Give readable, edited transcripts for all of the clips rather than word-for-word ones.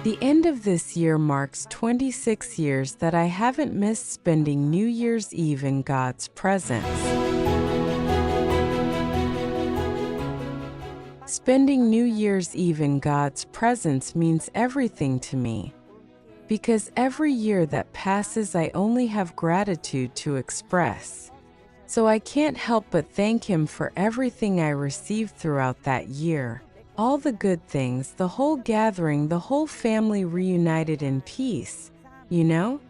The end of this year marks 26 years that I haven't missed spending New Year's Eve in God's presence. Spending New Year's Eve in God's presence means everything to me, because every year that passes I only have gratitude to express. So I can't help but thank Him for everything I received throughout that year. All the good things, the whole gathering, the whole family reunited in peace, you know?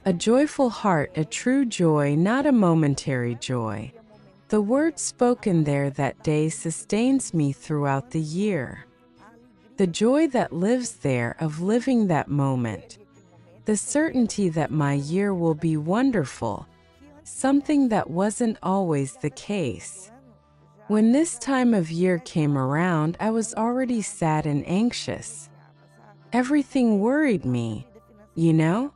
A joyful heart, a true joy, not a momentary joy. The word spoken there that day sustains me throughout the year. The joy that lives there of living that moment. The certainty that my year will be wonderful, something that wasn't always the case. When this time of year came around, I was already sad and anxious. Everything worried me, you know?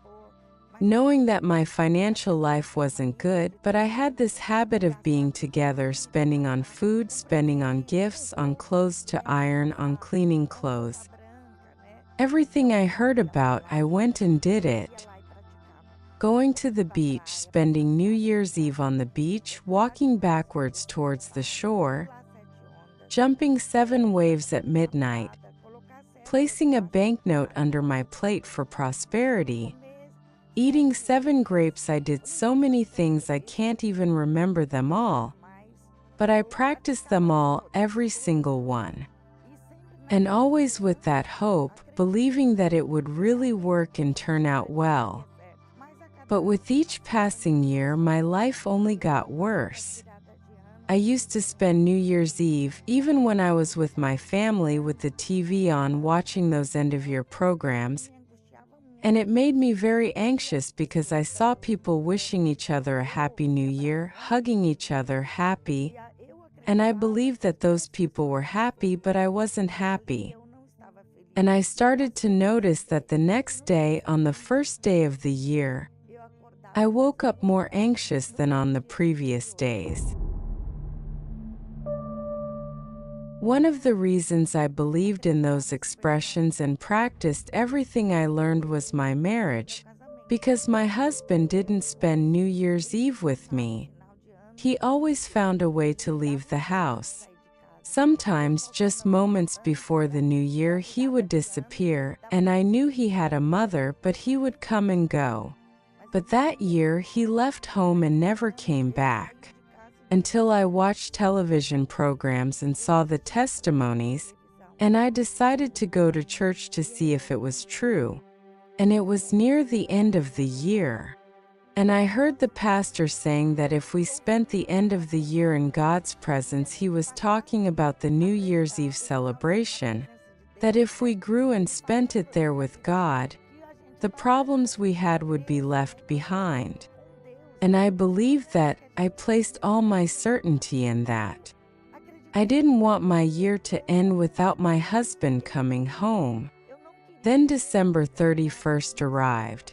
Knowing that my financial life wasn't good, but I had this habit of being together, spending on food, spending on gifts, on clothes to iron, on cleaning clothes. Everything I heard about, I went and did it. Going to the beach, spending New Year's Eve on the beach, walking backwards towards the shore, jumping 7 waves at midnight, placing a banknote under my plate for prosperity, eating 7 grapes. I did so many things I can't even remember them all, but I practiced them all, every single one. And always with that hope, believing that it would really work and turn out well. But with each passing year, my life only got worse. I used to spend New Year's Eve, even when I was with my family, with the TV on, watching those end-of-year programs, and it made me very anxious because I saw people wishing each other a Happy New Year, hugging each other, happy, and I believed that those people were happy, but I wasn't happy. And I started to notice that the next day, on the first day of the year, I woke up more anxious than on the previous days. One of the reasons I believed in those expressions and practiced everything I learned was my marriage, because my husband didn't spend New Year's Eve with me. He always found a way to leave the house. Sometimes just moments before the new year he would disappear, and I knew he had a mother, but he would come and go. But that year he left home and never came back. Until I watched television programs and saw the testimonies, and I decided to go to church to see if it was true. And it was near the end of the year. And I heard the pastor saying that if we spent the end of the year in God's presence, he was talking about the New Year's Eve celebration, that if we grew and spent it there with God, the problems we had would be left behind. And I believed that. I placed all my certainty in that. I didn't want my year to end without my husband coming home. Then December 31st arrived.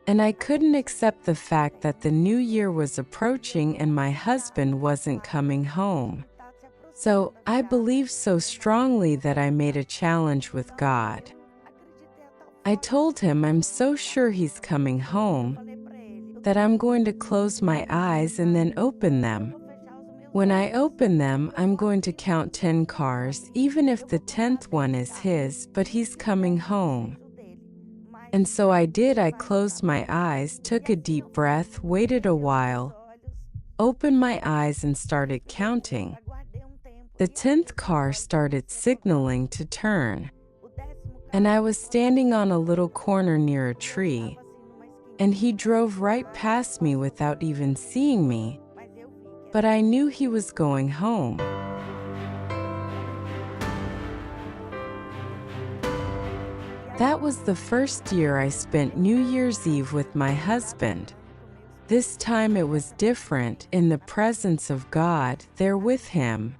And I couldn't accept the fact that the new year was approaching and my husband wasn't coming home. So I believed so strongly that I made a challenge with God. I told him I'm so sure he's coming home that I'm going to close my eyes and then open them. When I open them, I'm going to count 10 cars, even if the 10th one is his, but he's coming home. And so I did. I closed my eyes, took a deep breath, waited a while, opened my eyes and started counting. The 10th car started signaling to turn. And I was standing on a little corner near a tree, and he drove right past me without even seeing me. But I knew he was going home. That was the first year I spent New Year's Eve with my husband. This time it was different, in the presence of God, there with him.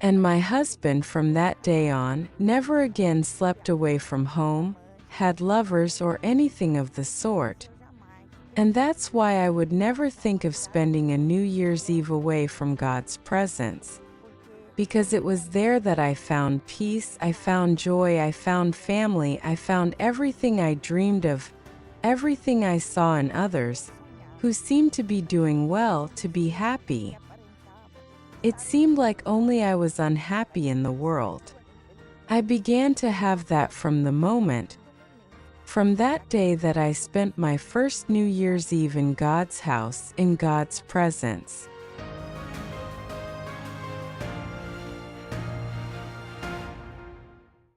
And my husband from that day on never again slept away from home, had lovers or anything of the sort. And that's why I would never think of spending a New Year's Eve away from God's presence. because it was there that I found peace, I found joy, I found family, I found everything I dreamed of, everything I saw in others, who seemed to be doing well, to be happy. It seemed like only I was unhappy in the world. I began to have that from that day that I spent my first New Year's Eve in God's house, in God's presence.